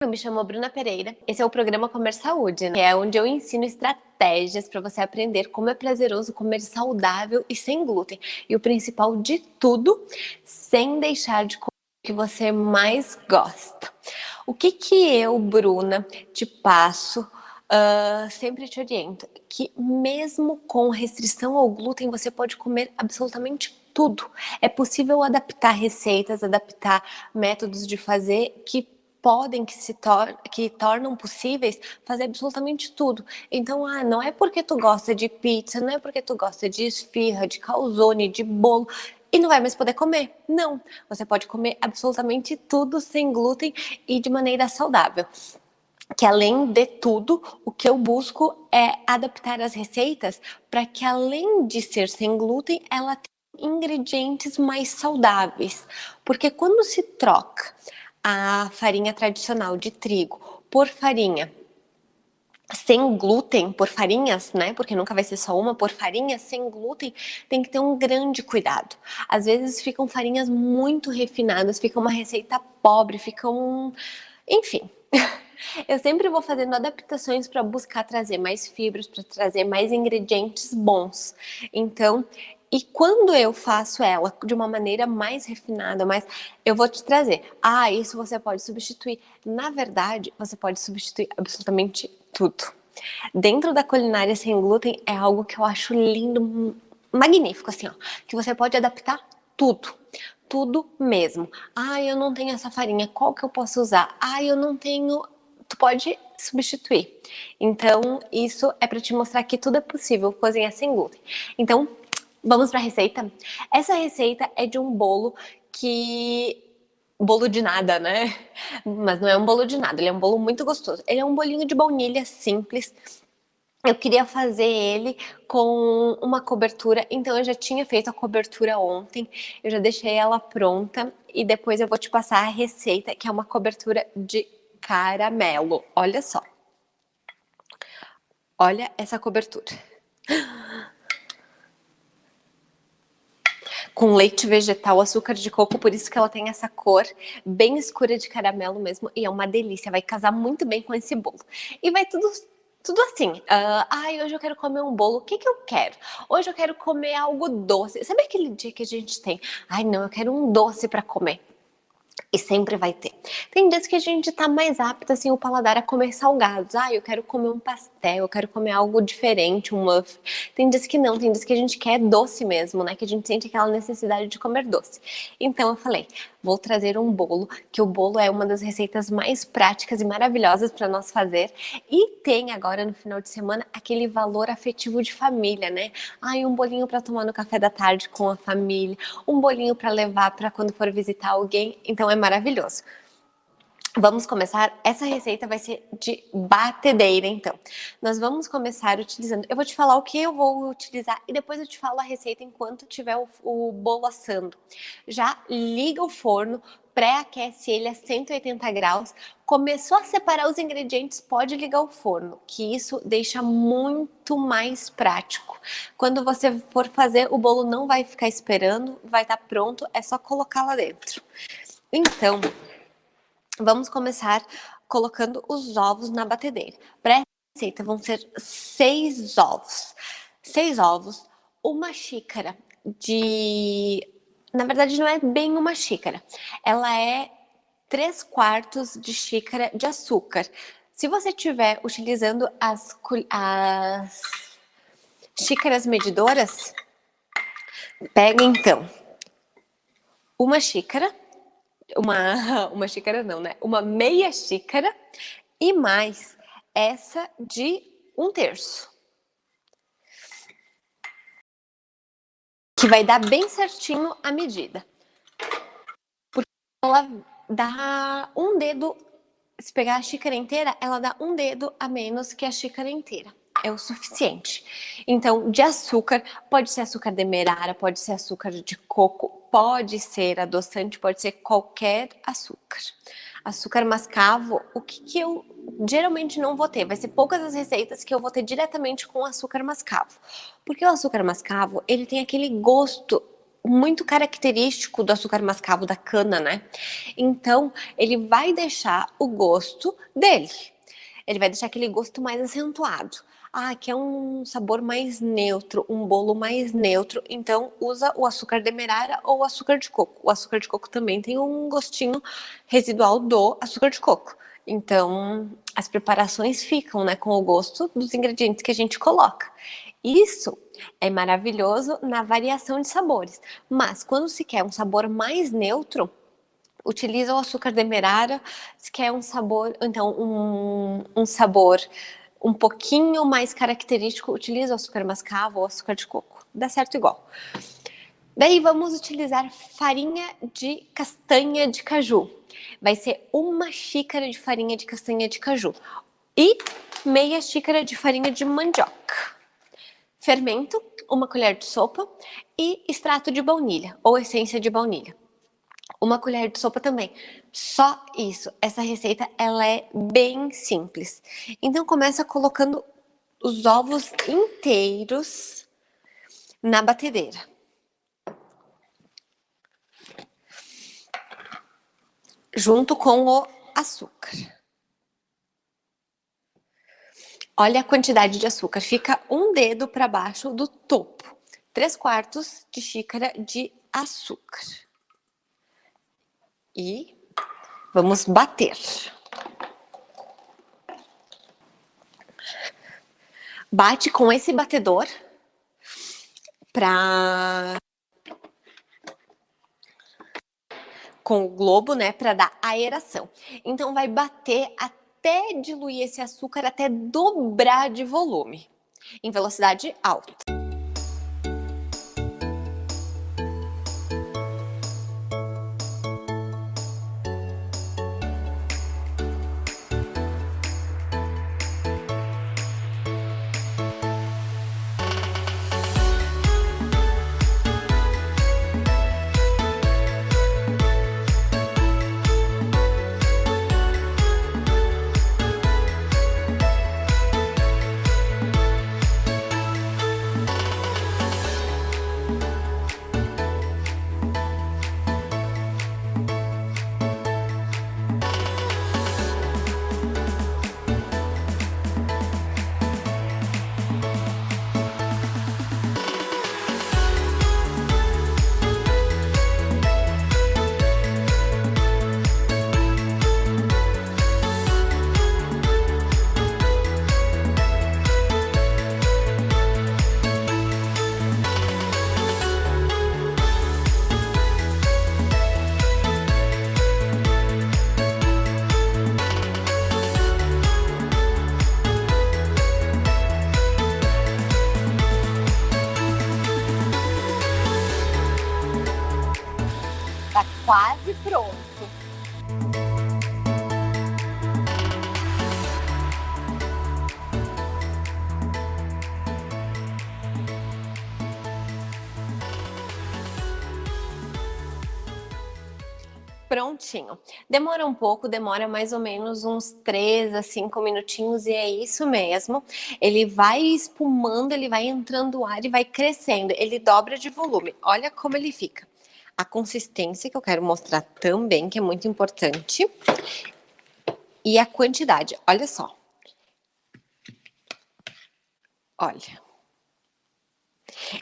Eu me chamo Bruna Pereira, esse é o programa Comer Saúde, né? Que é onde eu ensino estratégias para você aprender como é prazeroso comer saudável e sem glúten. E o principal de tudo, sem deixar de comer o que você mais gosta. O que eu, Bruna, te passo, sempre te oriento, que mesmo com restrição ao glúten, você pode comer absolutamente tudo. É possível adaptar receitas, adaptar métodos de fazer que tornam possíveis fazer absolutamente tudo. Então, não é porque tu gosta de pizza, não é porque tu gosta de esfirra, de calzone, de bolo, e não vai mais poder comer. Não, você pode comer absolutamente tudo sem glúten e de maneira saudável. Que além de tudo, o que eu busco é adaptar as receitas para que além de ser sem glúten, ela tenha ingredientes mais saudáveis. Porque quando se troca a farinha tradicional de trigo por farinha sem glúten, por farinhas, né? Porque nunca vai ser só uma, por farinhas sem glúten, tem que ter um grande cuidado. Às vezes ficam farinhas muito refinadas, fica uma receita pobre, enfim. Eu sempre vou fazendo adaptações para buscar trazer mais fibras, para trazer mais ingredientes bons. Então, e quando eu faço ela de uma maneira mais refinada, eu vou te trazer. Isso você pode substituir. Na verdade, você pode substituir absolutamente tudo. Dentro da culinária sem glúten é algo que eu acho lindo, magnífico, assim, ó, que você pode adaptar tudo. Tudo mesmo. Eu não tenho essa farinha, qual que eu posso usar? Eu não tenho. Tu pode substituir. Então, isso é para te mostrar que tudo é possível cozinhar sem glúten. Então, vamos para a receita? Essa receita é de um bolo bolo de nada, né? Mas não é um bolo de nada, ele é um bolo muito gostoso. Ele é um bolinho de baunilha simples. Eu queria fazer ele com uma cobertura, então eu já tinha feito a cobertura ontem, eu já deixei ela pronta e depois eu vou te passar a receita, que é uma cobertura de caramelo. Olha só. Olha essa cobertura. Com leite vegetal, açúcar de coco, por isso que ela tem essa cor bem escura de caramelo mesmo, e é uma delícia, vai casar muito bem com esse bolo. E vai tudo assim, hoje eu quero comer um bolo, o que eu quero? Hoje eu quero comer algo doce. Sabe aquele dia que a gente tem, não, eu quero um doce para comer. E sempre vai ter. Tem dias que a gente tá mais apta, assim, o paladar a comer salgados. Eu quero comer um pastel, eu quero comer algo diferente, um muffin. Tem dias que não, tem dias que a gente quer doce mesmo, né? Que a gente sente aquela necessidade de comer doce. Então eu falei, vou trazer um bolo, que o bolo é uma das receitas mais práticas e maravilhosas para nós fazer. E tem agora no final de semana aquele valor afetivo de família, né? Um bolinho para tomar no café da tarde com a família, um bolinho para levar para quando for visitar alguém. Então é maravilhoso. Vamos começar, essa receita vai ser de batedeira, então. Nós vamos começar utilizando, eu vou te falar o que eu vou utilizar e depois eu te falo a receita enquanto tiver o bolo assando. Já liga o forno, pré-aquece ele a 180 graus, começou a separar os ingredientes, pode ligar o forno, que isso deixa muito mais prático. Quando você for fazer, o bolo não vai ficar esperando, vai estar pronto, é só colocar lá dentro. Então, vamos começar colocando os ovos na batedeira. Para essa receita vão ser 6 ovos. 6 ovos, uma xícara de... Na verdade não é bem uma xícara. Ela é 3/4 de xícara de açúcar. Se você estiver utilizando as xícaras medidoras, pega então uma xícara, uma xícara não, né? Uma meia xícara e mais essa de 1/3. Que vai dar bem certinho a medida. Porque ela dá um dedo, se pegar a xícara inteira, ela dá um dedo a menos que a xícara inteira. É o suficiente. Então, de açúcar, pode ser açúcar demerara, pode ser açúcar de coco, pode ser adoçante, pode ser qualquer açúcar. Açúcar mascavo, o que eu geralmente não vou ter, vai ser poucas as receitas que eu vou ter diretamente com açúcar mascavo. Porque o açúcar mascavo, ele tem aquele gosto muito característico do açúcar mascavo da cana, né? Então, ele vai deixar o gosto dele. Ele vai deixar aquele gosto mais acentuado. Ah, quer um sabor mais neutro, um bolo mais neutro, então usa o açúcar demerara ou o açúcar de coco. O açúcar de coco também tem um gostinho residual do açúcar de coco. Então, as preparações ficam, né, com o gosto dos ingredientes que a gente coloca. Isso é maravilhoso na variação de sabores, mas quando se quer um sabor mais neutro, utiliza o açúcar demerara. Se quer um sabor, então um sabor um pouquinho mais característico, utiliza o açúcar mascavo ou açúcar de coco. Dá certo igual. Daí vamos utilizar farinha de castanha de caju. Vai ser 1 xícara de farinha de castanha de caju e meia xícara de farinha de mandioca. Fermento, 1 colher de sopa e extrato de baunilha ou essência de baunilha. 1 colher de sopa também. Só isso. Essa receita, ela é bem simples. Então, começa colocando os ovos inteiros na batedeira. Junto com o açúcar. Olha a quantidade de açúcar. Fica um dedo para baixo do topo. 3/4 de xícara de açúcar. E vamos bater. Bate com esse batedor com o globo, né, para dar aeração. Então vai bater até diluir esse açúcar, até dobrar de volume, em velocidade alta. Tá quase pronto. Prontinho. Demora um pouco, demora mais ou menos uns 3 a 5 minutinhos e é isso mesmo. Ele vai espumando, ele vai entrando ar e vai crescendo. Ele dobra de volume. Olha como ele fica. A consistência que eu quero mostrar também, que é muito importante. E a quantidade, olha só. Olha.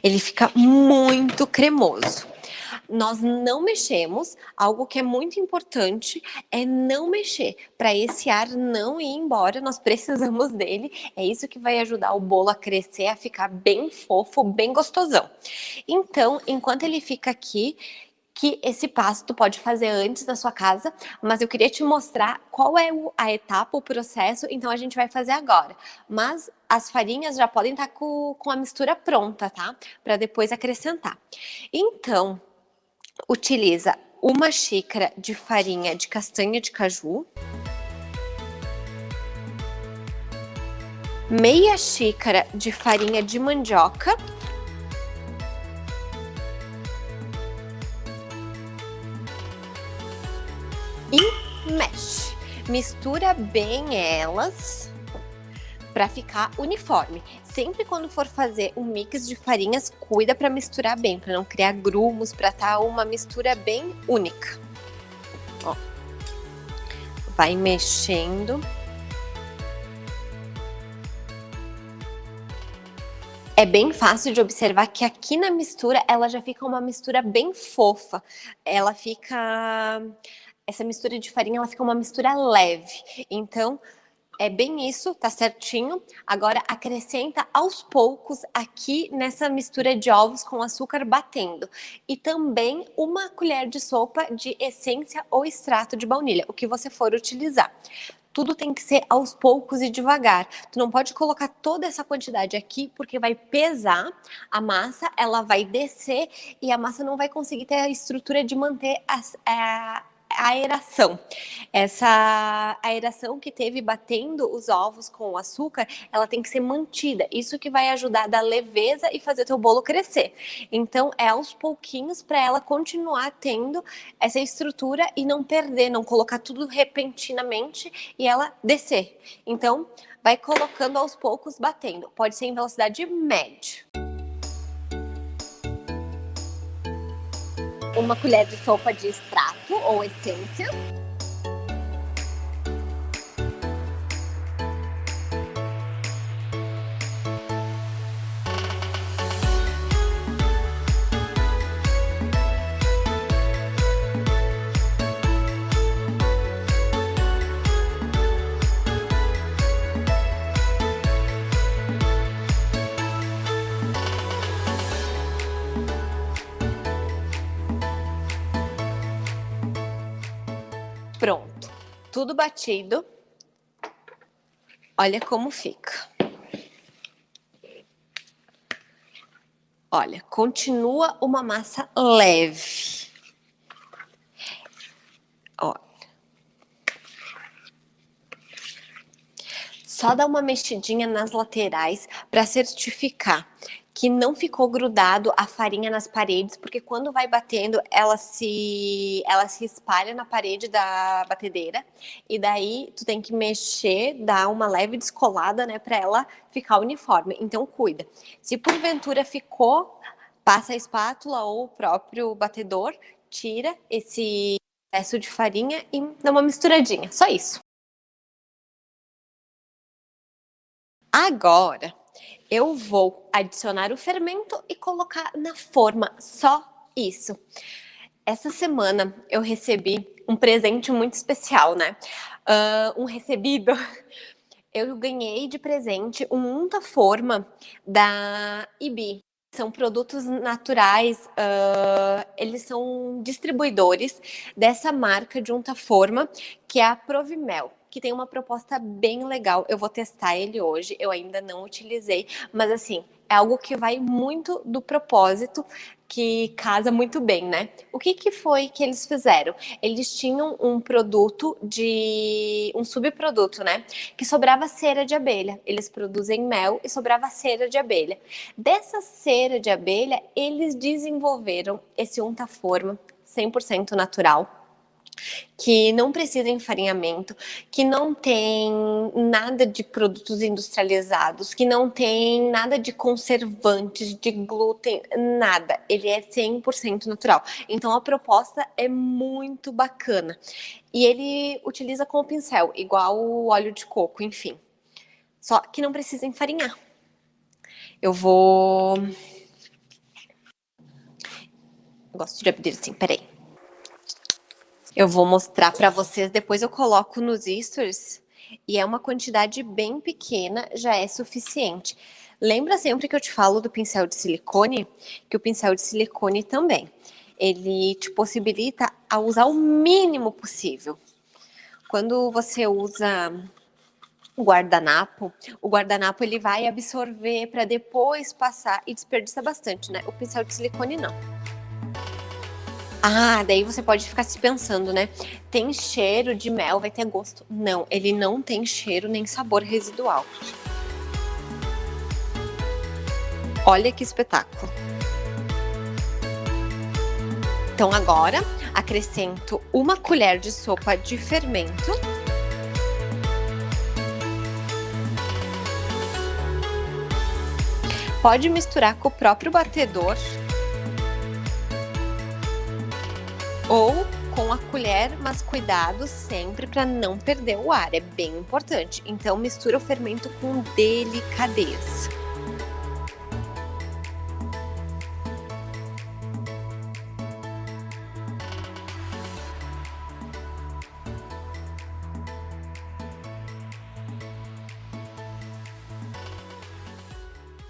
Ele fica muito cremoso. Nós não mexemos, algo que é muito importante é não mexer, para esse ar não ir embora, nós precisamos dele, é isso que vai ajudar o bolo a crescer, a ficar bem fofo, bem gostosão. Então, enquanto ele fica aqui, que esse passo tu pode fazer antes na sua casa, mas eu queria te mostrar qual é a etapa, o processo, então a gente vai fazer agora. Mas as farinhas já podem estar com a mistura pronta, tá? Para depois acrescentar. Então, utiliza 1 xícara de farinha de castanha de caju, meia xícara de farinha de mandioca, e mexe. Mistura bem elas para ficar uniforme. Sempre quando for fazer um mix de farinhas, cuida para misturar bem, para não criar grumos, para estar uma mistura bem única. Ó. Vai mexendo. É bem fácil de observar que aqui na mistura, ela já fica uma mistura bem fofa. Essa mistura de farinha, ela fica uma mistura leve. Então, é bem isso, tá certinho. Agora, acrescenta aos poucos aqui nessa mistura de ovos com açúcar batendo. E também uma colher de sopa de essência ou extrato de baunilha, o que você for utilizar. Tudo tem que ser aos poucos e devagar. Tu não pode colocar toda essa quantidade aqui, porque vai pesar a massa, ela vai descer e a massa não vai conseguir ter a estrutura de manter a aeração. Essa aeração que teve batendo os ovos com o açúcar, ela tem que ser mantida. Isso que vai ajudar a dar leveza e fazer teu bolo crescer. Então, é aos pouquinhos para ela continuar tendo essa estrutura e não perder, não colocar tudo repentinamente e ela descer. Então, vai colocando aos poucos, batendo. Pode ser em velocidade média. Uma colher de sopa de extrato ou essência. Pronto, tudo batido. Olha como fica. Olha, continua uma massa leve. Olha. Só dá uma mexidinha nas laterais para certificar que não ficou grudado a farinha nas paredes, porque quando vai batendo, ela se espalha na parede da batedeira, e daí tu tem que mexer, dar uma leve descolada, né, para ela ficar uniforme. Então cuida. Se porventura ficou, passa a espátula ou o próprio batedor, tira esse excesso de farinha e dá uma misturadinha. Só isso. Agora, eu vou adicionar o fermento e colocar na forma, só isso. Essa semana eu recebi um presente muito especial, né? Um recebido. Eu ganhei de presente um unta-forma da IBI. São produtos naturais, eles são distribuidores dessa marca de unta-forma, que é a Provimel, que tem uma proposta bem legal. Eu vou testar ele hoje, eu ainda não utilizei, mas assim, é algo que vai muito do propósito, que casa muito bem, né? O que foi que eles fizeram? Eles tinham um subproduto, né? Que sobrava cera de abelha. Eles produzem mel e sobrava cera de abelha. Dessa cera de abelha, eles desenvolveram esse unta-forma 100% natural, que não precisa enfarinhamento, que não tem nada de produtos industrializados, que não tem nada de conservantes, de glúten, nada. Ele é 100% natural. Então a proposta é muito bacana. E ele utiliza com o pincel, igual o óleo de coco, enfim. Só que não precisa enfarinhar. Eu gosto de abrir assim, peraí. Eu vou mostrar para vocês, depois eu coloco nos stories, e é uma quantidade bem pequena, já é suficiente. Lembra sempre que eu te falo do pincel de silicone? Que o pincel de silicone também, ele te possibilita a usar o mínimo possível. Quando você usa o guardanapo ele vai absorver para depois passar e desperdiça bastante, né? O pincel de silicone não. Ah, daí você pode ficar se pensando, né? Tem cheiro de mel, vai ter gosto. Não, ele não tem cheiro nem sabor residual. Olha que espetáculo. Então agora, acrescento uma colher de sopa de fermento. Pode misturar com o próprio batedor ou com a colher, mas cuidado sempre para não perder o ar, é bem importante. Então mistura o fermento com delicadeza.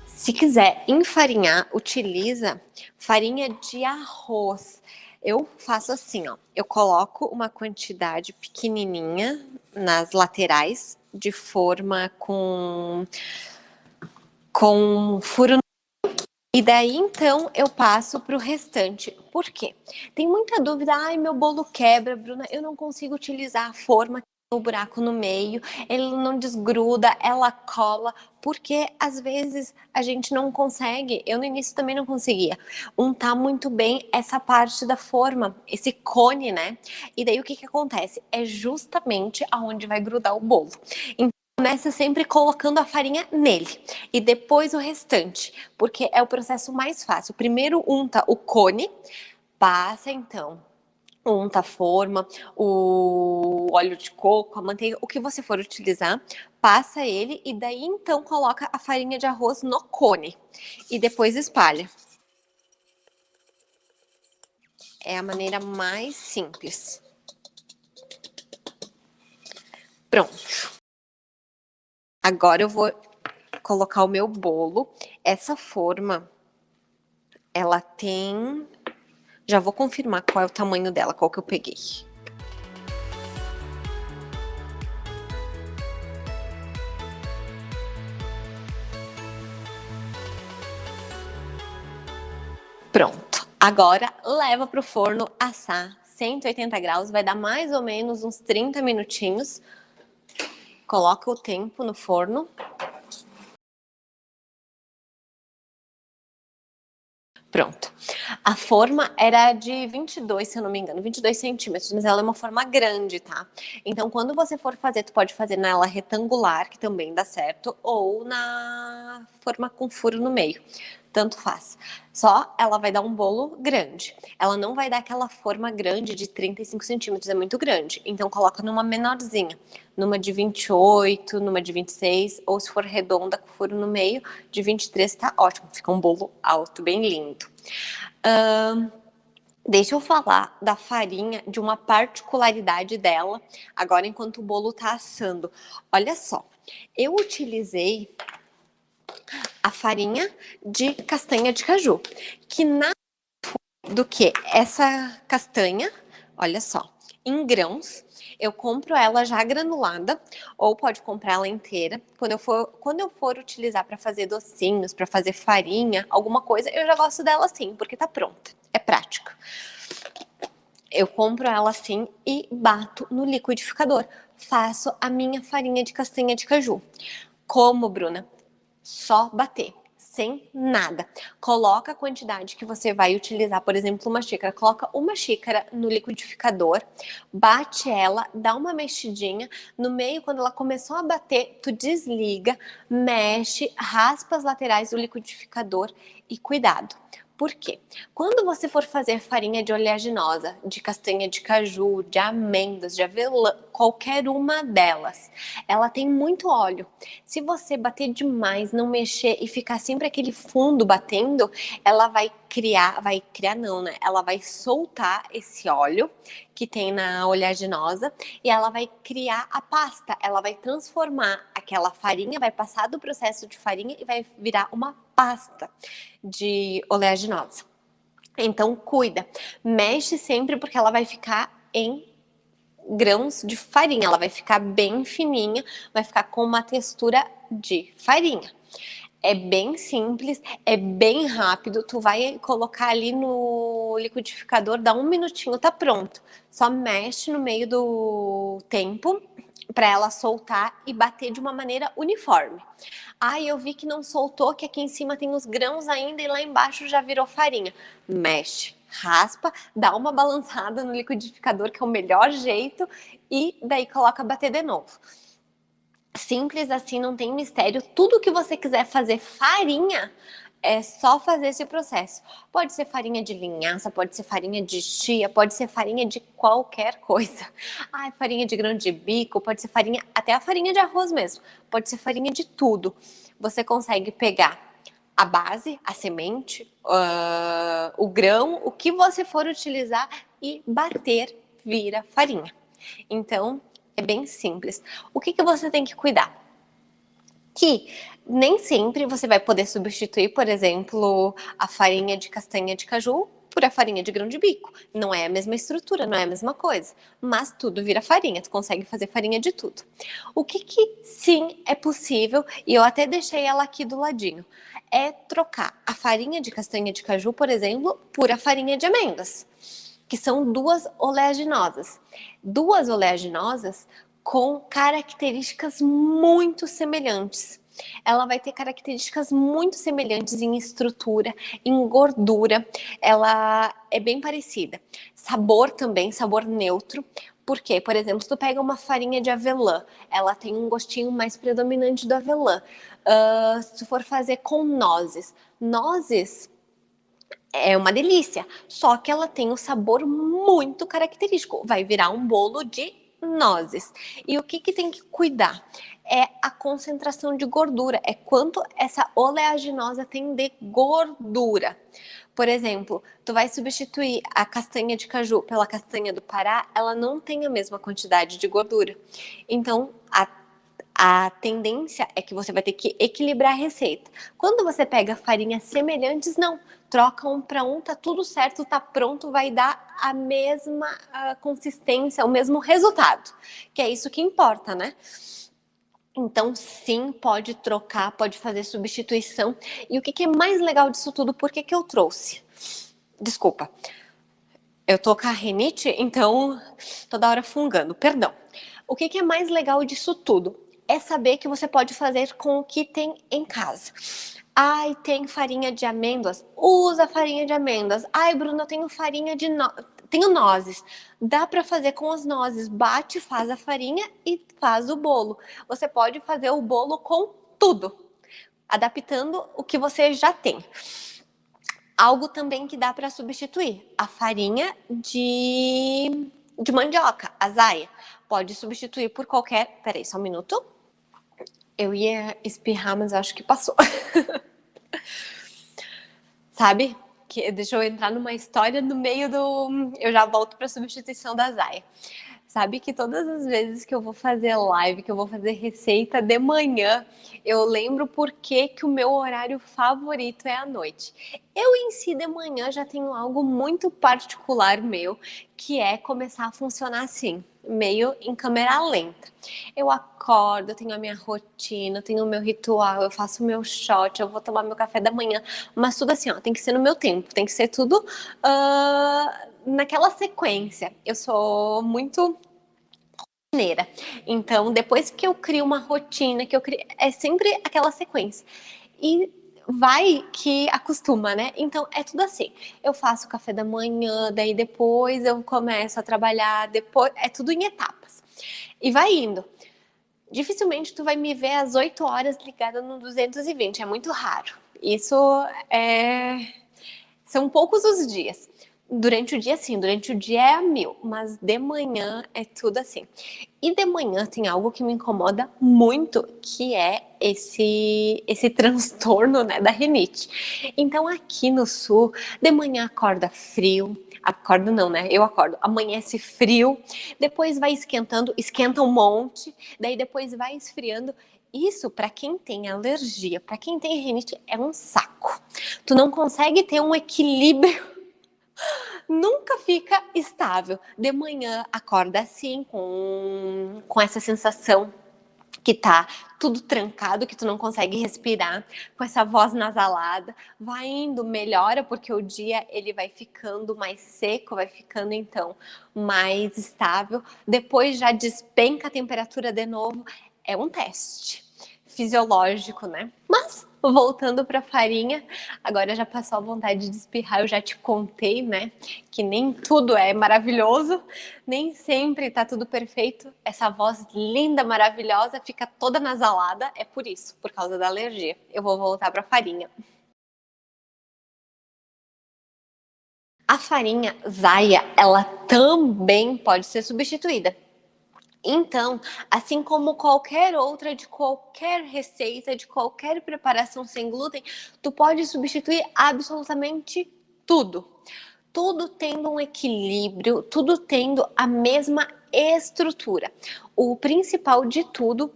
Se quiser enfarinhar, utiliza farinha de arroz. Eu faço assim, ó, eu coloco uma quantidade pequenininha nas laterais, de forma com furo. E daí, então, eu passo para o restante. Por quê? Tem muita dúvida. Ai, meu bolo quebra, Bruna. Eu não consigo utilizar a forma que tem o buraco no meio. Ele não desgruda, ela cola. Porque, às vezes, a gente não consegue. Eu, no início, também não conseguia untar muito bem essa parte da forma. Esse cone, né? E daí, o que acontece? É justamente aonde vai grudar o bolo. Começa sempre colocando a farinha nele e depois o restante, porque é o processo mais fácil. Primeiro unta o cone, passa então, unta a forma, o óleo de coco, a manteiga, o que você for utilizar, passa ele e daí então coloca a farinha de arroz no cone e depois espalha. É a maneira mais simples. Pronto. Agora eu vou colocar o meu bolo. Essa forma, ela tem... Já vou confirmar qual é o tamanho dela, qual que eu peguei. Pronto. Agora leva para o forno assar 180 graus, vai dar mais ou menos uns 30 minutinhos. Coloca o tempo no forno. Pronto. A forma era de 22, se eu não me engano, 22 centímetros, mas ela é uma forma grande, tá? Então, quando você for fazer, tu pode fazer nela retangular, que também dá certo, ou na forma com furo no meio. Tanto faz. Só ela vai dar um bolo grande. Ela não vai dar aquela forma grande de 35 centímetros, é muito grande. Então, coloca numa menorzinha. Numa de 28, numa de 26, ou se for redonda, com furo no meio, de 23 tá ótimo. Fica um bolo alto, bem lindo. Deixa eu falar da farinha, de uma particularidade dela, agora enquanto o bolo tá assando. Olha só, eu utilizei a farinha de castanha de caju, que nada do que essa castanha, olha só, em grãos. Eu compro ela já granulada, ou pode comprar ela inteira. Quando eu for utilizar para fazer docinhos, para fazer farinha, alguma coisa, eu já gosto dela assim, porque tá pronta. É prática. Eu compro ela assim e bato no liquidificador. Faço a minha farinha de castanha de caju. Como, Bruna? Só bater, sem nada. Coloca a quantidade que você vai utilizar, por exemplo, uma xícara. Coloca uma xícara no liquidificador, bate ela, dá uma mexidinha. No meio, quando ela começou a bater, tu desliga, mexe, raspa as laterais do liquidificador e cuidado. Por quê? Quando você for fazer farinha de oleaginosa, de castanha de caju, de amêndoas, de avelã, qualquer uma delas, ela tem muito óleo. Se você bater demais, não mexer e ficar sempre aquele fundo batendo, ela vai criar não, né? Ela vai soltar esse óleo que tem na oleaginosa e ela vai criar a pasta. Ela vai transformar aquela farinha, vai passar do processo de farinha e vai virar uma pasta de oleaginosa. Então cuida, mexe sempre porque ela vai ficar em grãos de farinha, ela vai ficar bem fininha, vai ficar com uma textura de farinha. É bem simples, é bem rápido, tu vai colocar ali no liquidificador, dá um minutinho, tá pronto. Só mexe no meio do tempo para ela soltar e bater de uma maneira uniforme. Eu vi que não soltou, que aqui em cima tem os grãos ainda e lá embaixo já virou farinha. Mexe, raspa, dá uma balançada no liquidificador, que é o melhor jeito, e daí coloca a bater de novo. Simples assim, não tem mistério. Tudo que você quiser fazer farinha, é só fazer esse processo. Pode ser farinha de linhaça, pode ser farinha de chia, pode ser farinha de qualquer coisa. Ai, farinha de grão de bico, pode ser farinha, até a farinha de arroz mesmo. Pode ser farinha de tudo. Você consegue pegar a base, a semente, o grão, o que você for utilizar e bater, vira farinha. Então, é bem simples. O que você tem que cuidar? Que nem sempre você vai poder substituir, por exemplo, a farinha de castanha de caju por a farinha de grão de bico. Não é a mesma estrutura, não é a mesma coisa, mas tudo vira farinha, tu consegue fazer farinha de tudo. O que sim é possível, e eu até deixei ela aqui do ladinho, é trocar a farinha de castanha de caju, por exemplo, por a farinha de amêndoas, que são duas oleaginosas. Duas oleaginosas com características muito semelhantes. Ela vai ter características muito semelhantes em estrutura, em gordura. Ela é bem parecida. Sabor também, sabor neutro. Porque, por exemplo, se tu pega uma farinha de avelã, ela tem um gostinho mais predominante do avelã. Se tu for fazer com nozes é uma delícia, só que ela tem um sabor muito característico. Vai virar um bolo de nozes. E o que tem que cuidar? É a concentração de gordura, é quanto essa oleaginosa tem de gordura. Por exemplo, tu vai substituir a castanha de caju pela castanha do Pará, ela não tem a mesma quantidade de gordura. Então, a tendência é que você vai ter que equilibrar a receita. Quando você pega farinhas semelhantes, não. Troca um para um, tá tudo certo, tá pronto, vai dar a mesma consistência, o mesmo resultado. Que é isso que importa, né? Então, sim, pode trocar, pode fazer substituição. E o que é mais legal disso tudo? Por que eu trouxe? Desculpa. Eu tô com a rinite, então toda hora fungando, perdão. O que é mais legal disso tudo? É saber que você pode fazer com o que tem em casa. Ai, tem farinha de amêndoas? Usa farinha de amêndoas. Ai, Bruna, eu tenho farinha de tenho nozes. Dá para fazer com as nozes. Bate, faz a farinha e faz o bolo. Você pode fazer o bolo com tudo, adaptando o que você já tem. Algo também que dá para substituir, a farinha de mandioca, a zaia. Pode substituir por qualquer... Peraí, só um minuto. Eu ia espirrar, mas acho que passou. Sabe? Deixa eu entrar numa história no meio do... Eu já volto para a substituição da zaia. Sabe que todas as vezes que eu vou fazer live, que eu vou fazer receita de manhã, eu lembro por que o meu horário favorito é à noite. Eu em si de manhã já tenho algo muito particular meu, que é começar a funcionar assim, meio em câmera lenta. Eu acordo, eu tenho a minha rotina, eu tenho o meu ritual, eu faço o meu shot, eu vou tomar meu café da manhã, mas tudo assim, ó, tem que ser no meu tempo, tem que ser tudo naquela sequência. Eu sou muito rotineira. Então, depois que eu crio uma rotina, que eu crio, é sempre aquela sequência. E vai que acostuma, né? Então, é tudo assim. Eu faço o café da manhã, daí depois eu começo a trabalhar, depois é tudo em etapas. E vai indo. Dificilmente tu vai me ver às 8 horas ligada no 220, é muito raro. Isso são poucos os dias. Durante o dia, sim, durante o dia é a 1000, mas de manhã é tudo assim. E de manhã tem algo que me incomoda muito, que é esse transtorno, né, da rinite. Então aqui no sul, de manhã acorda frio, acorda não, né, eu acordo, amanhece frio, depois vai esquentando, esquenta um monte, daí depois vai esfriando. Isso, para quem tem alergia, para quem tem rinite, é um saco. Tu não consegue ter um equilíbrio, nunca fica estável. De manhã acorda assim, com essa sensação que tá tudo trancado, que tu não consegue respirar, com essa voz nasalada. Vai indo, melhora, porque o dia ele vai ficando mais seco, vai ficando então mais estável. Depois já despenca a temperatura de novo. É um teste fisiológico, né? Mas Mas, voltando para a farinha, agora já passou a vontade de espirrar, eu já te contei, né? Que nem tudo é maravilhoso, nem sempre tá tudo perfeito. Essa voz linda, maravilhosa, fica toda nasalada, é por isso, por causa da alergia. Eu vou voltar para a farinha. A farinha Zaya, ela também pode ser substituída. Então, assim como qualquer outra de qualquer receita, de qualquer preparação sem glúten, tu pode substituir absolutamente tudo. Tudo tendo um equilíbrio, tudo tendo a mesma estrutura. O principal de tudo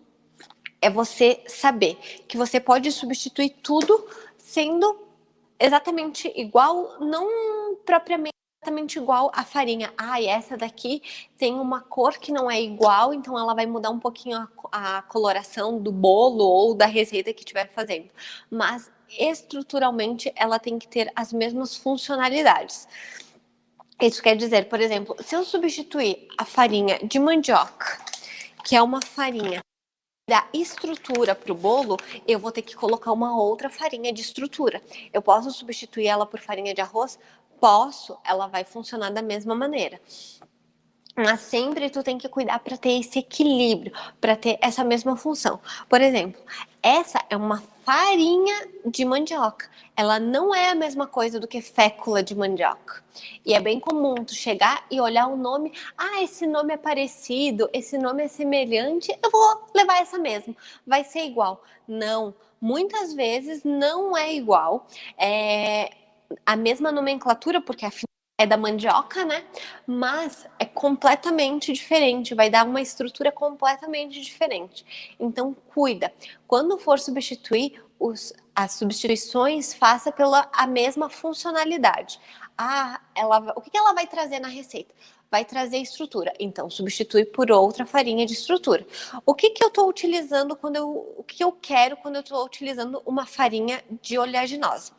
é você saber que você pode substituir tudo sendo exatamente igual, não propriamente exatamente igual a farinha. Ah, e essa daqui tem uma cor que não é igual, então ela vai mudar um pouquinho a coloração do bolo ou da receita que estiver fazendo. Mas estruturalmente ela tem que ter as mesmas funcionalidades. Isso quer dizer, por exemplo, se eu substituir a farinha de mandioca, que é uma farinha da estrutura para o bolo, eu vou ter que colocar uma outra farinha de estrutura. Eu posso substituir ela por farinha de arroz? Posso, ela vai funcionar da mesma maneira. Mas sempre tu tem que cuidar para ter esse equilíbrio, para ter essa mesma função. Por exemplo, essa é uma farinha de mandioca. Ela não é a mesma coisa do que fécula de mandioca. E é bem comum tu chegar e olhar o nome. Ah, esse nome é parecido, esse nome é semelhante. Eu vou levar essa mesmo. Vai ser igual. Não, muitas vezes não é igual. É a mesma nomenclatura, porque afinal é da mandioca, né? Mas é completamente diferente, vai dar uma estrutura completamente diferente. Então, cuida. Quando for substituir, as substituições, faça pela a mesma funcionalidade. Ah, o que ela vai trazer na receita? Vai trazer estrutura. Então, substitui por outra farinha de estrutura. O que eu estou utilizando o que eu quero quando eu estou utilizando uma farinha de oleaginosa?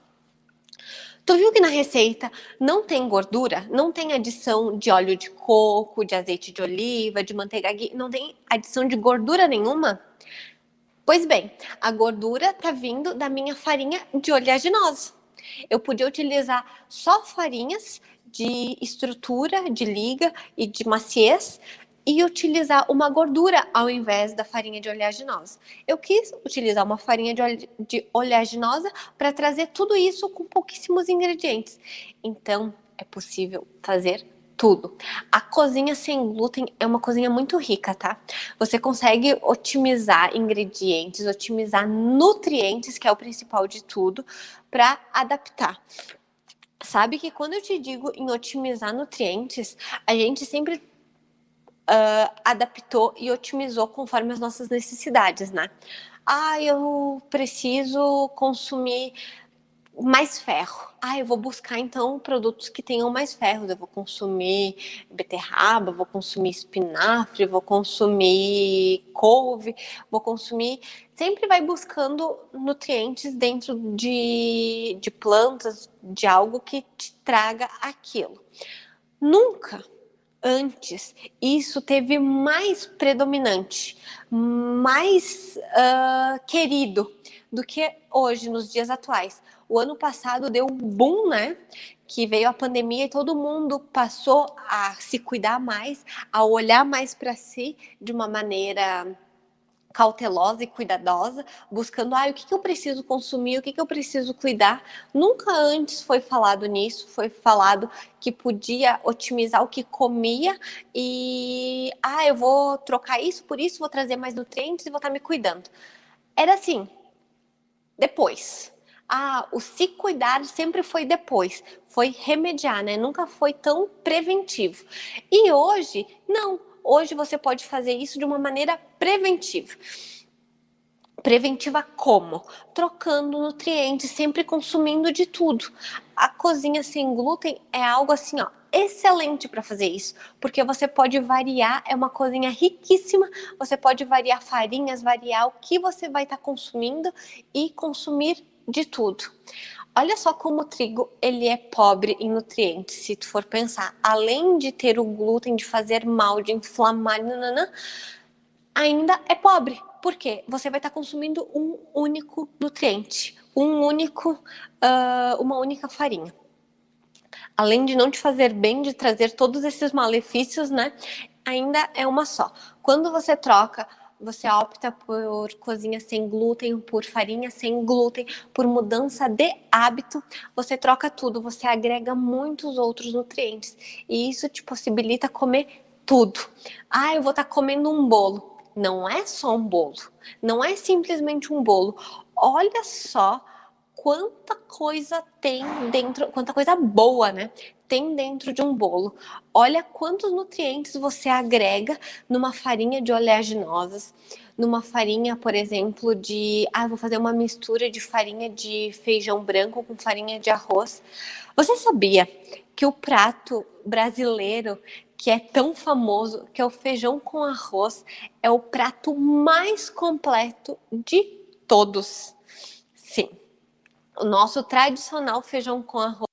Tu viu que na receita não tem gordura, não tem adição de óleo de coco, de azeite de oliva, de manteiga ghee, não tem adição de gordura nenhuma? Pois bem, a gordura tá vindo da minha farinha de oleaginosa. Eu podia utilizar só farinhas de estrutura, de liga e de maciez e utilizar uma gordura ao invés da farinha de oleaginosa. Eu quis utilizar uma farinha de oleaginosa para trazer tudo isso com pouquíssimos ingredientes. Então, é possível fazer tudo. A cozinha sem glúten é uma cozinha muito rica, tá? Você consegue otimizar ingredientes, otimizar nutrientes, que é o principal de tudo, para adaptar. Sabe que quando eu te digo em otimizar nutrientes, a gente sempre adaptou e otimizou conforme as nossas necessidades, né? Ah, eu preciso consumir mais ferro. Ah, eu vou buscar então produtos que tenham mais ferro. Eu vou consumir beterraba, vou consumir espinafre, vou consumir couve, vou consumir. Sempre vai buscando nutrientes dentro de plantas, de algo que te traga aquilo. Nunca antes isso teve mais predominante, mais querido do que hoje, nos dias atuais. O ano passado deu um boom, né? Que veio a pandemia e todo mundo passou a se cuidar mais, a olhar mais para si de uma maneira cautelosa e cuidadosa, buscando o que eu preciso consumir, o que eu preciso cuidar. Nunca antes foi falado nisso, foi falado que podia otimizar o que comia e eu vou trocar isso por isso, vou trazer mais nutrientes e vou estar me cuidando. Era assim, depois. O se cuidar sempre foi depois, foi remediar, né? Nunca foi tão preventivo. E hoje, não. Hoje você pode fazer isso de uma maneira preventiva. Preventiva como? Trocando nutrientes, sempre consumindo de tudo. A cozinha sem glúten é algo assim, ó, excelente para fazer isso, porque você pode variar, é uma cozinha riquíssima, você pode variar farinhas, variar o que você vai estar consumindo e consumir de tudo. Olha só como o trigo ele é pobre em nutrientes, se tu for pensar. Além de ter o glúten, de fazer mal, de inflamar, ainda é pobre. Porque você vai estar consumindo um único nutriente, uma única farinha. Além de não te fazer bem, de trazer todos esses malefícios, né? Ainda é uma só. Quando você troca, você opta por cozinha sem glúten, por farinha sem glúten, por mudança de hábito, você troca tudo, você agrega muitos outros nutrientes. E isso te possibilita comer tudo. Ah, eu vou estar comendo um bolo. Não é só um bolo. Não é simplesmente um bolo. Olha só quanta coisa tem dentro, quanta coisa boa, né? Tem dentro de um bolo. Olha quantos nutrientes você agrega numa farinha de oleaginosas, numa farinha, por exemplo, vou fazer uma mistura de farinha de feijão branco com farinha de arroz. Você sabia que o prato brasileiro, que é tão famoso, que é o feijão com arroz, é o prato mais completo de todos? Sim. O nosso tradicional feijão com arroz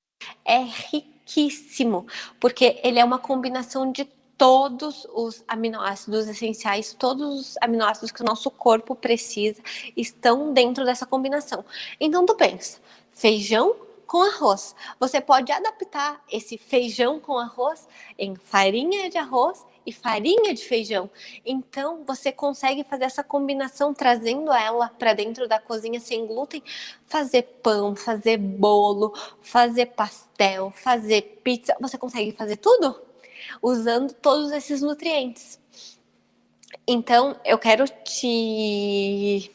é riquíssimo, porque ele é uma combinação de todos os aminoácidos essenciais, todos os aminoácidos que o nosso corpo precisa estão dentro dessa combinação. Então tu pensa, feijão com arroz. Você pode adaptar esse feijão com arroz em farinha de arroz e farinha de feijão. Então você consegue fazer essa combinação trazendo ela para dentro da cozinha sem glúten, fazer pão, fazer bolo, fazer pastel, fazer pizza. Você consegue fazer tudo usando todos esses nutrientes. Então eu quero te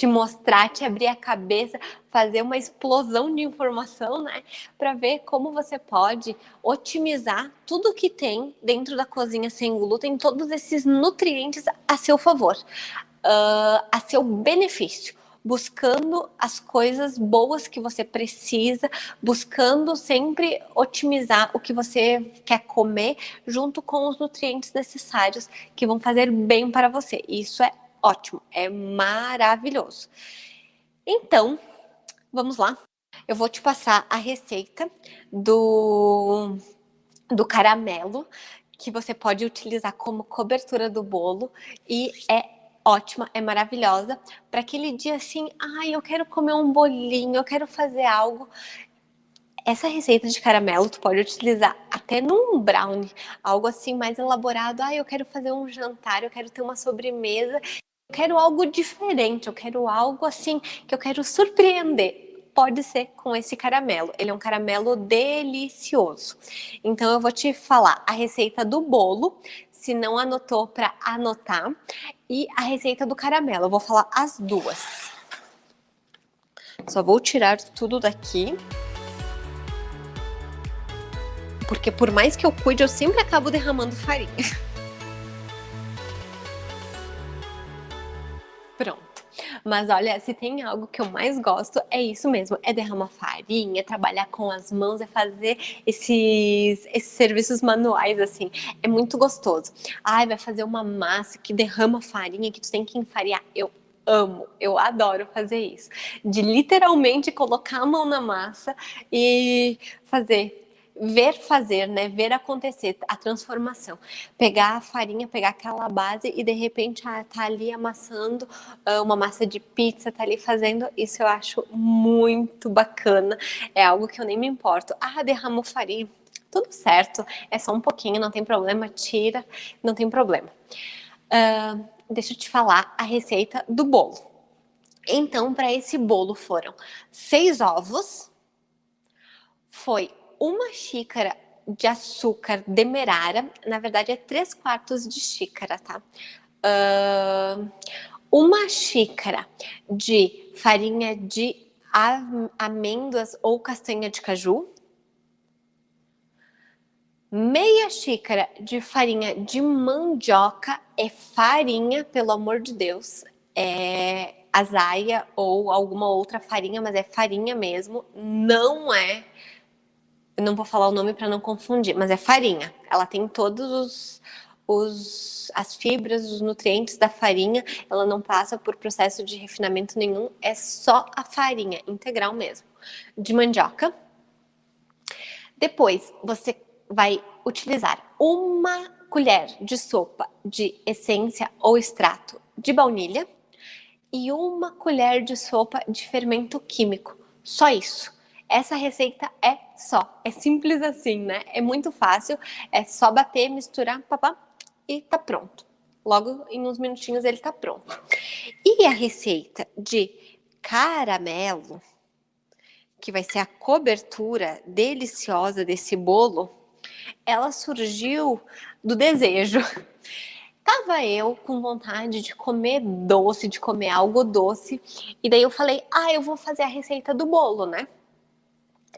mostrar, te abrir a cabeça, fazer uma explosão de informação, né? Para ver como você pode otimizar tudo que tem dentro da cozinha sem glúten, todos esses nutrientes a seu favor, a seu benefício. Buscando as coisas boas que você precisa, buscando sempre otimizar o que você quer comer, junto com os nutrientes necessários que vão fazer bem para você. Isso é ótimo, é maravilhoso. Então, vamos lá. Eu vou te passar a receita do caramelo, que você pode utilizar como cobertura do bolo, e é ótima, é maravilhosa para aquele dia assim, eu quero comer um bolinho, eu quero fazer algo. Essa receita de caramelo tu pode utilizar até num brownie, algo assim mais elaborado. Eu quero fazer um jantar, eu quero ter uma sobremesa, eu quero algo diferente, eu quero algo assim que eu quero surpreender. Pode ser com esse caramelo. Ele é um caramelo delicioso. Então eu vou te falar a receita do bolo, se não anotou, para anotar, e a receita do caramelo. Eu vou falar as duas. Só vou tirar tudo daqui, porque por mais que eu cuide, eu sempre acabo derramando farinha. Pronto. Mas olha, se tem algo que eu mais gosto, é isso mesmo, é derramar farinha, é trabalhar com as mãos, é fazer esses serviços manuais, assim, é muito gostoso. Vai fazer uma massa que derrama farinha, que tu tem que enfarinhar, eu amo, eu adoro fazer isso, de literalmente colocar a mão na massa e ver fazer, né? Ver acontecer a transformação. Pegar a farinha, pegar aquela base e de repente tá ali amassando uma massa de pizza, tá ali fazendo. Isso eu acho muito bacana. É algo que eu nem me importo. Derramou farinha. Tudo certo, é só um pouquinho, não tem problema, tira, não tem problema. Deixa eu te falar a receita do bolo. Então, para esse bolo foram 6 ovos, foi 1 xícara de açúcar demerara, na verdade é 3/4 de xícara, tá? 1 xícara de farinha de amêndoas ou castanha de caju, meia xícara de farinha de mandioca, é farinha, pelo amor de Deus, é azaia ou alguma outra farinha, mas é farinha mesmo, não é. Eu não vou falar o nome para não confundir, mas é farinha. Ela tem todos as fibras, os nutrientes da farinha. Ela não passa por processo de refinamento nenhum. É só a farinha integral mesmo, de mandioca. Depois, você vai utilizar 1 colher de sopa de essência ou extrato de baunilha. e 1 colher de sopa de fermento químico. Só isso. Essa receita é simples assim, né? É muito fácil, é só bater, misturar, papá, e tá pronto. Logo em uns minutinhos ele tá pronto. E a receita de caramelo, que vai ser a cobertura deliciosa desse bolo, ela surgiu do desejo. Tava eu com vontade de comer doce, de comer algo doce, e daí eu falei, eu vou fazer a receita do bolo, né?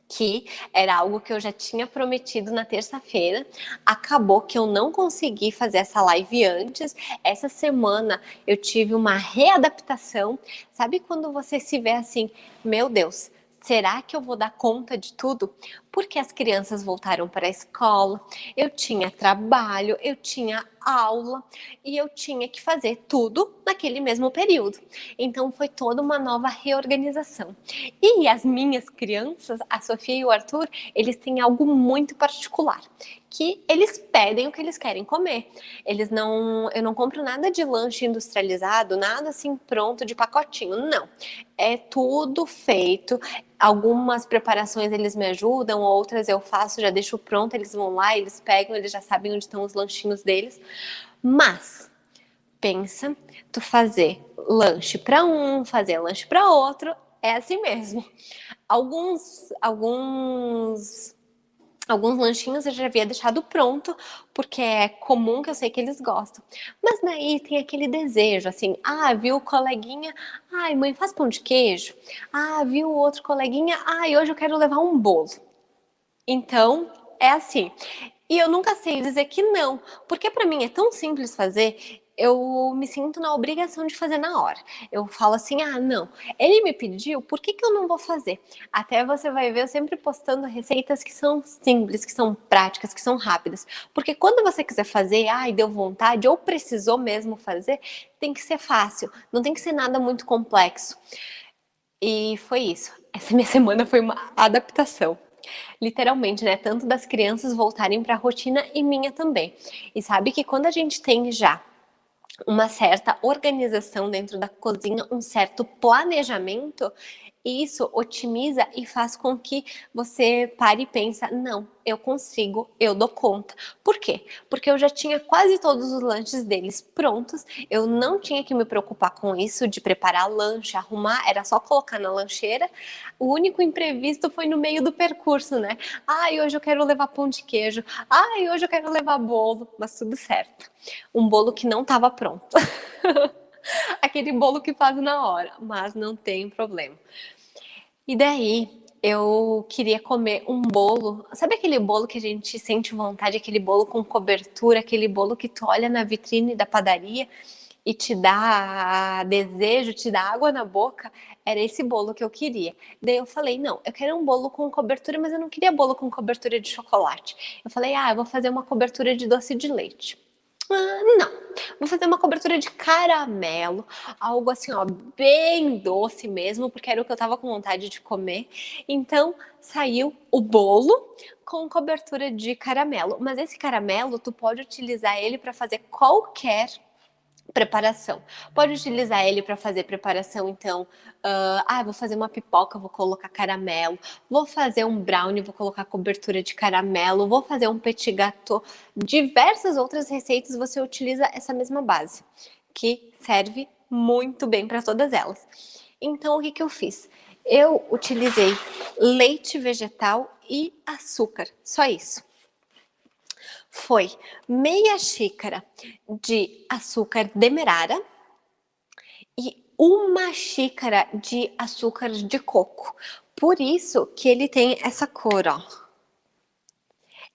Que era algo que eu já tinha prometido na terça-feira. Acabou que eu não consegui fazer essa live antes. Essa semana eu tive uma readaptação. Sabe quando você se vê assim, meu Deus, será que eu vou dar conta de tudo? Porque as crianças voltaram para a escola, eu tinha trabalho, eu tinha aula e eu tinha que fazer tudo naquele mesmo período. Então foi toda uma nova reorganização. E as minhas crianças, a Sofia e o Arthur, eles têm algo muito particular, que eles pedem o que eles querem comer. Eu não compro nada de lanche industrializado, nada assim pronto de pacotinho, não. É tudo feito. Algumas preparações eles me ajudam, outras eu faço, já deixo pronto, eles vão lá, eles pegam, eles já sabem onde estão os lanchinhos deles. Mas pensa, tu fazer lanche para um, fazer lanche para outro, é assim mesmo. Alguns lanchinhos eu já havia deixado pronto, porque é comum, que eu sei que eles gostam. Mas daí tem aquele desejo, assim, viu o coleguinha, mãe, faz pão de queijo. Viu o outro coleguinha, hoje eu quero levar um bolo. Então, é assim. E eu nunca sei dizer que não, porque para mim é tão simples fazer, eu me sinto na obrigação de fazer na hora. Eu falo assim, não, ele me pediu, por que que eu não vou fazer? Até você vai ver eu sempre postando receitas que são simples, que são práticas, que são rápidas. Porque quando você quiser fazer, deu vontade, ou precisou mesmo fazer, tem que ser fácil, não tem que ser nada muito complexo. E foi isso. Essa minha semana foi uma adaptação. Literalmente, né? Tanto das crianças voltarem para a rotina e minha também. E sabe que quando a gente tem já uma certa organização dentro da cozinha, um certo planejamento, isso otimiza e faz com que você pare e pensa, não, eu consigo, eu dou conta. Por quê? Porque eu já tinha quase todos os lanches deles prontos, eu não tinha que me preocupar com isso de preparar lanche, arrumar, era só colocar na lancheira. O único imprevisto foi no meio do percurso, né? Hoje eu quero levar pão de queijo. Hoje eu quero levar bolo, mas tudo certo. Um bolo que não estava pronto. Aquele bolo que faz na hora, mas não tem problema. E daí eu queria comer um bolo, sabe aquele bolo que a gente sente vontade, aquele bolo com cobertura, aquele bolo que tu olha na vitrine da padaria e te dá desejo, te dá água na boca? Era esse bolo que eu queria. Daí eu falei, não, eu quero um bolo com cobertura, mas eu não queria bolo com cobertura de chocolate. Eu falei, eu vou fazer uma cobertura de doce de leite. Não, vou fazer uma cobertura de caramelo, algo assim, ó, bem doce mesmo, porque era o que eu tava com vontade de comer. Então, saiu o bolo com cobertura de caramelo. Mas esse caramelo, tu pode utilizar ele para fazer qualquer preparação. Pode utilizar ele para fazer preparação, então, vou fazer uma pipoca, vou colocar caramelo, vou fazer um brownie, vou colocar cobertura de caramelo, vou fazer um petit gâteau. Diversas outras receitas você utiliza essa mesma base, que serve muito bem para todas elas. Então, o que que eu fiz? Eu utilizei leite vegetal e açúcar, só isso. Foi meia xícara de açúcar demerara e 1 xícara de açúcar de coco. Por isso que ele tem essa cor, ó.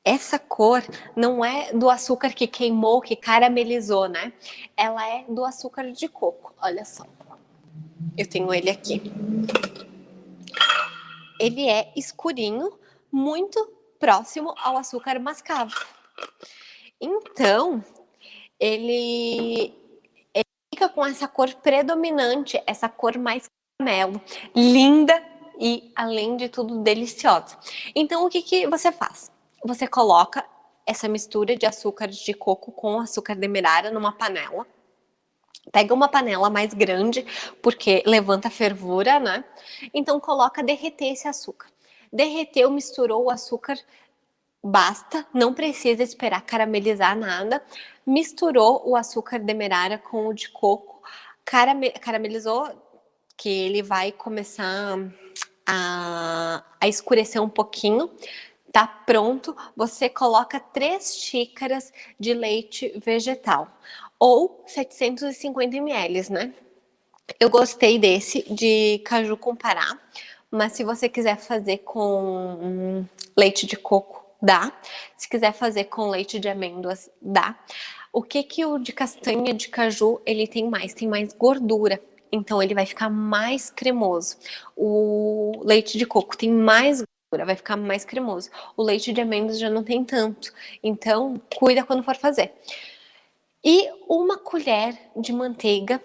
Essa cor não é do açúcar que queimou, que caramelizou, né? Ela é do açúcar de coco. Olha só. Eu tenho ele aqui. Ele é escurinho, muito próximo ao açúcar mascavo. Então, ele fica com essa cor predominante, essa cor mais caramelo, linda e, além de tudo, deliciosa. Então, o que que você faz? Você coloca essa mistura de açúcar de coco com açúcar demerara numa panela. Pega uma panela mais grande, porque levanta a fervura, né? Então coloca derreter esse açúcar. Derreteu, misturou o açúcar, basta, não precisa esperar caramelizar nada. Misturou o açúcar demerara com o de coco, caramelizou, que ele vai começar a escurecer um pouquinho. Tá pronto, você coloca 3 xícaras de leite vegetal ou 750 ml, né? Eu gostei desse de caju com pará, mas se você quiser fazer com leite de coco, dá. Se quiser fazer com leite de amêndoas, dá. O que o de castanha de caju, ele tem mais? Tem mais gordura, então ele vai ficar mais cremoso. O leite de coco tem mais gordura, vai ficar mais cremoso. O leite de amêndoas já não tem tanto, então cuida quando for fazer. E uma colher de manteiga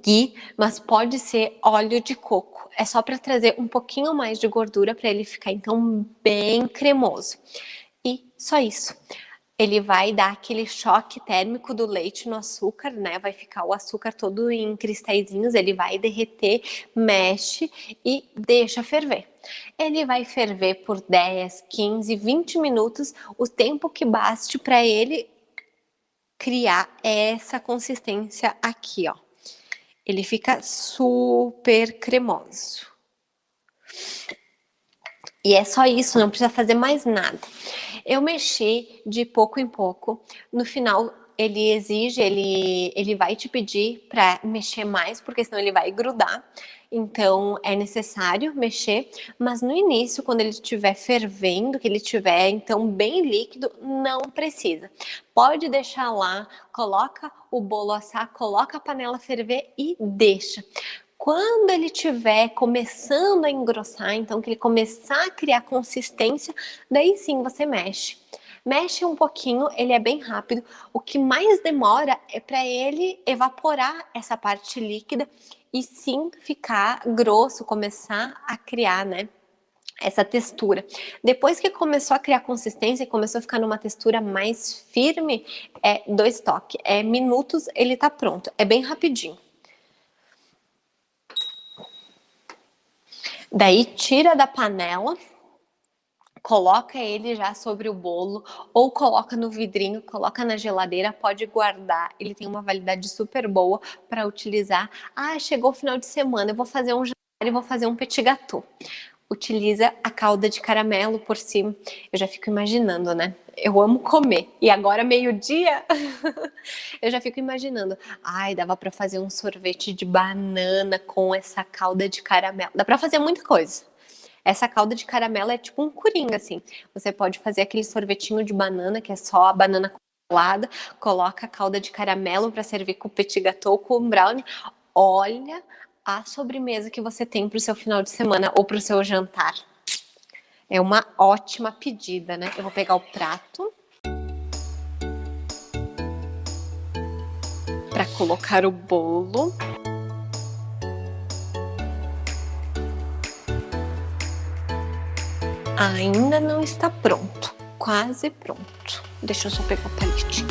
ghee, mas pode ser óleo de coco. É só para trazer um pouquinho mais de gordura para ele ficar então bem cremoso. E só isso. Ele vai dar aquele choque térmico do leite no açúcar, né? Vai ficar o açúcar todo em cristalzinhos, ele vai derreter, mexe e deixa ferver. Ele vai ferver por 10, 15, 20 minutos, o tempo que baste para ele criar essa consistência aqui, ó. Ele fica super cremoso. E é só isso, não precisa fazer mais nada. Eu mexi de pouco em pouco. No final, ele exige, ele vai te pedir para mexer mais, porque senão ele vai grudar. Então, é necessário mexer. Mas no início, quando ele estiver fervendo, que ele estiver, então, bem líquido, não precisa. Pode deixar lá, coloca o bolo assar, coloca a panela ferver e deixa. Quando ele estiver começando a engrossar, então que ele começar a criar consistência, daí sim você mexe. Mexe um pouquinho, ele é bem rápido. O que mais demora é para ele evaporar essa parte líquida e sim ficar grosso, começar a criar, né, essa textura. Depois que começou a criar consistência e começou a ficar numa textura mais firme, é 2 toques, é minutos, ele tá pronto. É bem rapidinho. Daí tira da panela, coloca ele já sobre o bolo ou coloca no vidrinho, coloca na geladeira, pode guardar. Ele tem uma validade super boa para utilizar. Ah, chegou o final de semana, eu vou fazer um jantar e vou fazer um petit gâteau. Utiliza a calda de caramelo por cima. Eu já fico imaginando, né? Eu amo comer. E agora, meio-dia, eu já fico imaginando. Ai, dava para fazer um sorvete de banana com essa calda de caramelo. Dá para fazer muita coisa. Essa calda de caramelo é tipo um coringa, assim. Você pode fazer aquele sorvetinho de banana, que é só a banana congelada, coloca a calda de caramelo para servir com petit gâteau, com brownie. Olha a sobremesa que você tem para o seu final de semana ou para o seu jantar. É uma ótima pedida, né? Eu vou pegar o prato para colocar o bolo. Ainda não está pronto, quase pronto. Deixa eu só pegar o palitinho.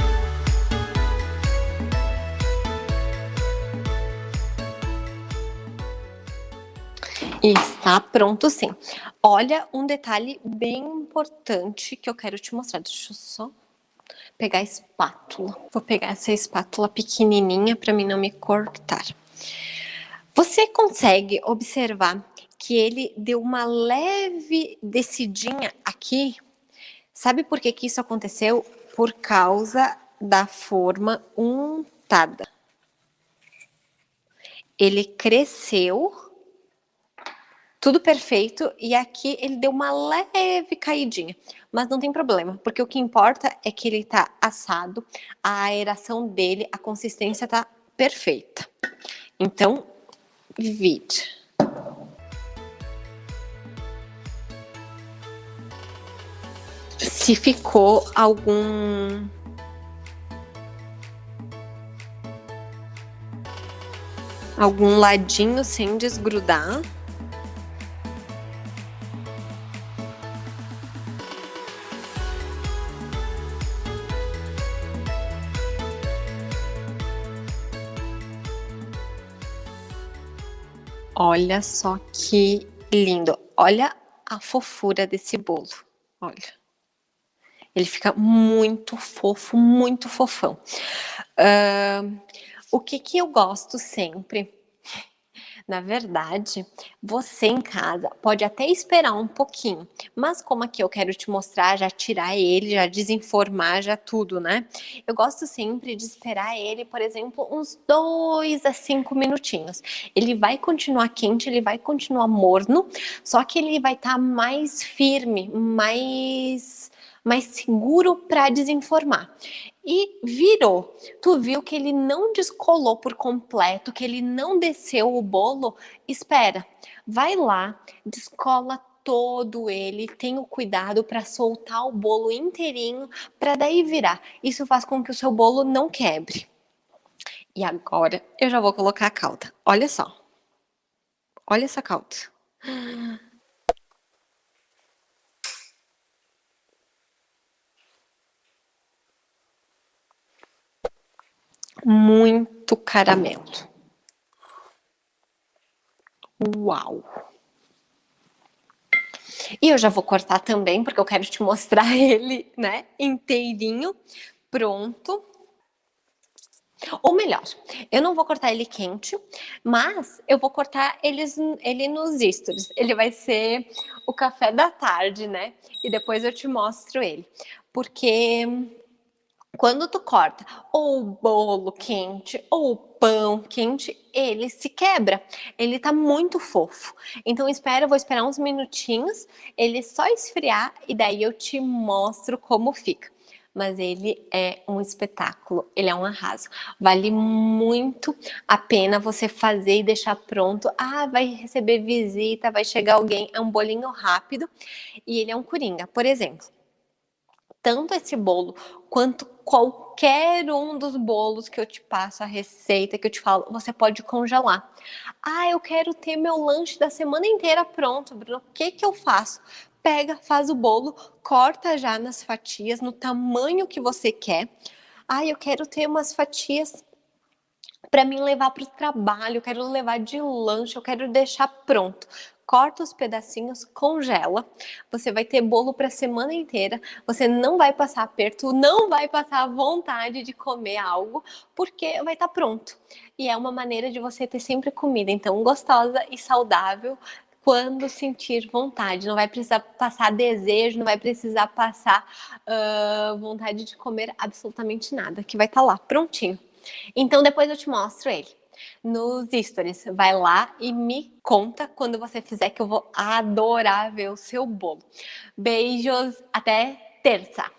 Está pronto sim. Olha um detalhe bem importante que eu quero te mostrar. Deixa eu só pegar a espátula. Vou pegar essa espátula pequenininha para mim não me cortar. Você consegue observar que ele deu uma leve descidinha aqui? Sabe por que isso aconteceu? Por causa da forma untada. Ele cresceu, tudo perfeito, e aqui ele deu uma leve caidinha. Mas não tem problema, porque o que importa é que ele tá assado, a aeração dele, a consistência tá perfeita. Então, vide. Se ficou algum ladinho sem desgrudar, Olha só que lindo. Olha a fofura desse bolo. Olha, ele fica muito fofo, muito fofão. Hã, o que que eu gosto sempre. Na verdade, você em casa pode até esperar um pouquinho, mas como aqui eu quero te mostrar, já tirar ele, já desenformar, já tudo, né? Eu gosto sempre de esperar ele, por exemplo, uns 2 a 5 minutinhos. Ele vai continuar quente, ele vai continuar morno, só que ele vai estar mais firme, mais seguro para desenformar. E virou. Tu viu que ele não descolou por completo, que ele não desceu o bolo? Espera, vai lá, descola todo ele, tenha o cuidado para soltar o bolo inteirinho, para daí virar. Isso faz com que o seu bolo não quebre. E agora eu já vou colocar a calda. Olha só, olha essa calda. Muito caramelo. Uau! E eu já vou cortar também, porque eu quero te mostrar ele, né, inteirinho, pronto. Ou melhor, eu não vou cortar ele quente, mas eu vou cortar ele nos stories. Ele vai ser o café da tarde, né? E depois eu te mostro ele. Porque quando tu corta ou o bolo quente ou o pão quente, ele se quebra. Ele tá muito fofo. Então espera, eu vou esperar uns minutinhos, ele só esfriar e daí eu te mostro como fica. Mas ele é um espetáculo, ele é um arraso. Vale muito a pena você fazer e deixar pronto. Ah, vai receber visita, vai chegar alguém. É um bolinho rápido e ele é um coringa. Por exemplo, tanto esse bolo quanto qualquer um dos bolos que eu te passo a receita, que eu te falo, você pode congelar. Ah, eu quero ter meu lanche da semana inteira pronto, Bruno. O que que eu faço? Pega, faz o bolo, corta já nas fatias, no tamanho que você quer. Ah, eu quero ter umas fatias para mim levar para o trabalho, eu quero levar de lanche, eu quero deixar pronto. Corta os pedacinhos, congela. Você vai ter bolo para a semana inteira. Você não vai passar aperto, não vai passar vontade de comer algo, porque vai estar pronto. E é uma maneira de você ter sempre comida, então gostosa e saudável quando sentir vontade. Não vai precisar passar desejo, não vai precisar passar vontade de comer absolutamente nada, que vai estar lá prontinho. Então depois eu te mostro ele nos stories. Vai lá e me conta quando você fizer, que eu vou adorar ver o seu bolo. Beijos, até terça!